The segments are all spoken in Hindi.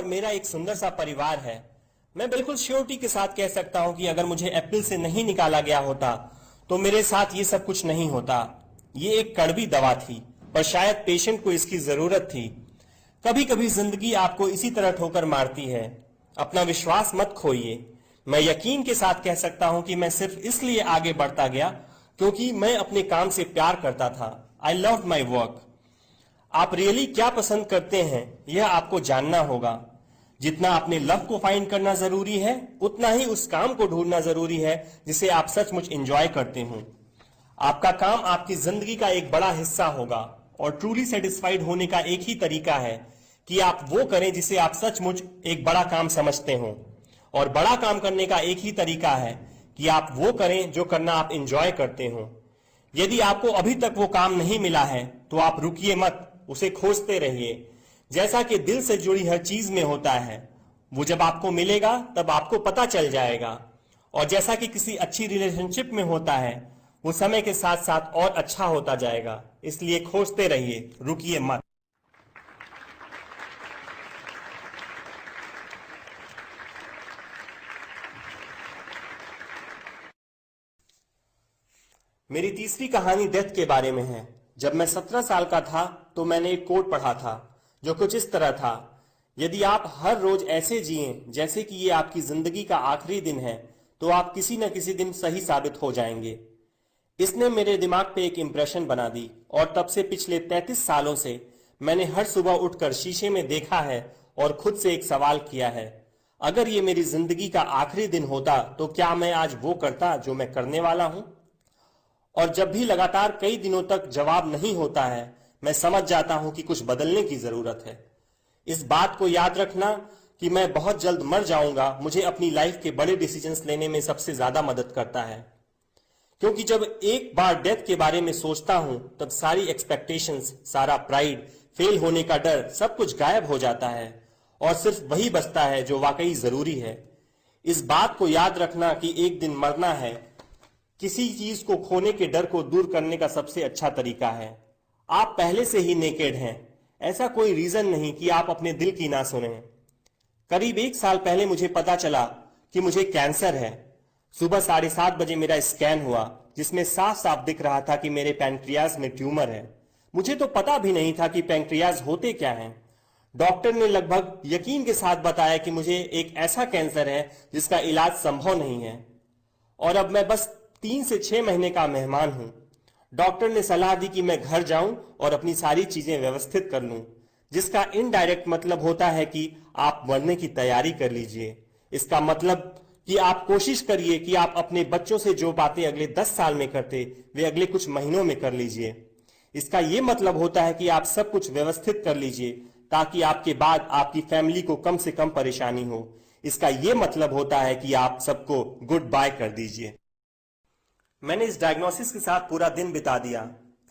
और मेरा एक सुंदर सा परिवार है। मैं बिल्कुल श्योरिटी के साथ कह सकता हूं कि अगर मुझे अप्रैल से नहीं निकाला गया होता तो मेरे साथ ये सब कुछ नहीं होता। ये एक कड़वी दवा थी, पर शायद पेशेंट को इसकी जरूरत थी। कभी कभी जिंदगी आपको इसी तरह ठोकर मारती है। अपना विश्वास मत खोइए। मैं यकीन के साथ कह सकता हूं कि मैं सिर्फ इसलिए आगे बढ़ता गया क्योंकि मैं अपने काम से प्यार करता था। I love my work. आप रियली क्या पसंद करते हैं यह आपको जानना होगा। जितना अपने लव को फाइंड करना जरूरी है, उतना ही उस काम को ढूंढना जरूरी है जिसे आप सचमुच एंजॉय करते हो। आपका काम आपकी जिंदगी का एक बड़ा हिस्सा होगा और ट्रूली सेटिस्फाइड होने का एक ही तरीका है कि आप वो करें जिसे आप सचमुच एक बड़ा काम समझते हो। और बड़ा काम करने का एक ही तरीका है कि आप वो करें जो करना आप एंजॉय करते हो। यदि आपको अभी तक वो काम नहीं मिला है तो आप रुकिए मत, उसे खोजते रहिए। जैसा कि दिल से जुड़ी हर चीज में होता है, वो जब आपको मिलेगा तब आपको पता चल जाएगा। और जैसा कि किसी अच्छी रिलेशनशिप में होता है, वो समय के साथ साथ और अच्छा होता जाएगा। इसलिए खोजते रहिए, रुकिए मत। मेरी तीसरी कहानी डेथ के बारे में है। जब मैं 17 साल का था तो मैंने एक कोट पढ़ा था जो कुछ इस तरह था, यदि आप हर रोज ऐसे जिएं जैसे कि ये आपकी जिंदगी का आखिरी दिन है तो आप किसी न किसी दिन सही साबित हो जाएंगे। इसने मेरे दिमाग पे एक इम्प्रेशन बना दी और तब से पिछले 33 सालों से मैंने हर सुबह उठकर शीशे में देखा है और खुद से एक सवाल किया है, अगर ये मेरी जिंदगी का आखिरी दिन होता तो क्या मैं आज वो करता जो मैं करने वाला हूं। और जब भी लगातार कई दिनों तक जवाब नहीं होता है, मैं समझ जाता हूं कि कुछ बदलने की जरूरत है। इस बात को याद रखना कि मैं बहुत जल्द मर जाऊंगा मुझे अपनी लाइफ के बड़े डिसीजंस लेने में सबसे ज्यादा मदद करता है। क्योंकि जब एक बार डेथ के बारे में सोचता हूं तब सारी एक्सपेक्टेशंस, सारा प्राइड, फेल होने का डर, सब कुछ गायब हो जाता है और सिर्फ वही बचता है जो वाकई जरूरी है। इस बात को याद रखना कि एक दिन मरना है किसी चीज को खोने के डर को दूर करने का सबसे अच्छा तरीका है। आप पहले से ही नेकेड हैं, ऐसा कोई रीजन नहीं कि आप अपने दिल की ना सुने। करीब 1 साल पहले मुझे पता चला कि मुझे कैंसर है। सुबह 7:30 बजे मेरा स्कैन हुआ जिसमें साफ साफ दिख रहा था कि मेरे पैंक्रियाज में ट्यूमर है। मुझे तो पता भी नहीं था कि पैंक्रियाज होते क्या हैं। डॉक्टर ने लगभग यकीन के साथ बताया कि मुझे एक ऐसा कैंसर है जिसका इलाज संभव नहीं है और अब मैं बस 3 से 6 महीने का मेहमान हूं। डॉक्टर ने सलाह दी कि मैं घर जाऊं और अपनी सारी चीजें व्यवस्थित कर लूं, जिसका इनडायरेक्ट मतलब होता है कि आप मरने की तैयारी कर लीजिए। इसका मतलब कि आप कोशिश करिए कि आप अपने बच्चों से जो बातें अगले 10 साल में करते वे अगले कुछ महीनों में कर लीजिए। इसका यह मतलब होता है कि आप सब कुछ व्यवस्थित कर लीजिए ताकि आपके बाद आपकी फैमिली को कम से कम परेशानी हो। इसका यह मतलब होता है कि आप सबको गुड बाय कर दीजिए। मैंने इस डायग्नोसिस के साथ पूरा दिन बिता दिया।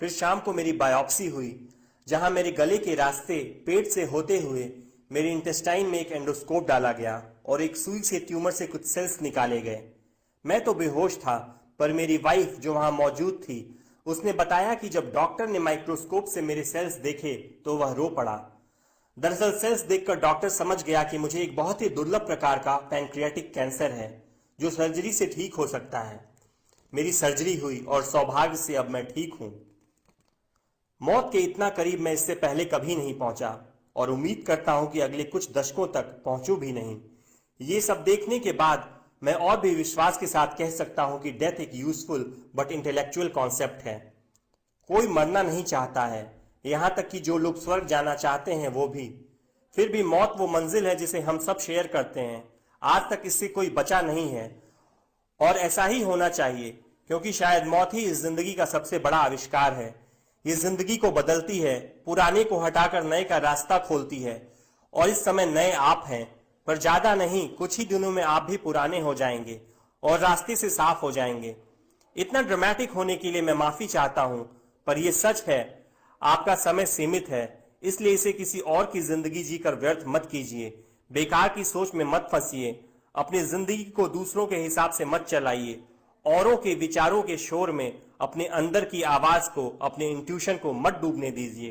फिर शाम को मेरी बायोप्सी हुई जहां मेरे गले के रास्ते पेट से होते हुए मेरे इंटेस्टाइन में एक एंडोस्कोप डाला गया और एक सुई से ट्यूमर से कुछ सेल्स निकाले गए। मैं तो बेहोश था, पर मेरी वाइफ जो वहां मौजूद थी उसने बताया कि जब डॉक्टर ने माइक्रोस्कोप से मेरे सेल्स देखे तो वह रो पड़ा। दरअसल सेल्स देखकर डॉक्टर समझ गया कि मुझे एक बहुत ही दुर्लभ प्रकार का पैंक्रियाटिक कैंसर है जो सर्जरी से ठीक हो सकता है। मेरी सर्जरी हुई और सौभाग्य से अब मैं ठीक हूं। मौत के इतना करीब मैं इससे पहले कभी नहीं पहुंचा और उम्मीद करता हूं कि अगले कुछ दशकों तक पहुंचूं भी नहीं। ये सब देखने के बाद मैं और भी विश्वास के साथ कह सकता हूं कि डेथ एक यूजफुल बट इंटेलेक्चुअल कॉन्सेप्ट है। कोई मरना नहीं चाहता है, यहां तक कि जो लोग स्वर्ग जाना चाहते हैं वो भी। फिर भी मौत वो मंजिल है जिसे हम सब शेयर करते हैं। आज तक इससे कोई बचा नहीं है और ऐसा ही होना चाहिए, क्योंकि शायद मौत ही इस जिंदगी का सबसे बड़ा आविष्कार है। ये जिंदगी को बदलती है, पुराने को हटाकर नए का रास्ता खोलती है। और इस समय नए आप हैं, पर ज्यादा नहीं, कुछ ही दिनों में आप भी पुराने हो जाएंगे और रास्ते से साफ हो जाएंगे। इतना ड्रामेटिक होने के लिए मैं माफी चाहता हूं, पर यह सच है। आपका समय सीमित है, इसलिए इसे किसी और की जिंदगी जीकर व्यर्थ मत कीजिए। बेकार की सोच में मत फंसिए। अपनी जिंदगी को दूसरों के हिसाब से मत चलाइए। औरों के विचारों के शोर में अपने अंदर की आवाज को, अपने इंट्यूशन को मत डूबने दीजिए।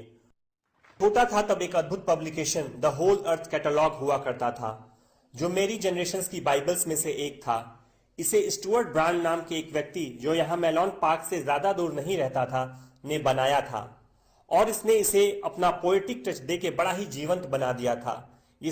छोटा था तब एक अद्भुत publication the whole earth catalog हुआ करता था, जो मेरी जनरेशन्स की बाइबल्स में से एक था। इसे स्टुअर्ट ब्रांड नाम के एक व्यक्ति, जो यहाँ मेलॉन पार्क से ज्यादा दूर नहीं रहता था, ने बनाया था, और इसने इसे अपना पोएटिक टच दे के बड़ा ही जीवंत बना दिया था। ये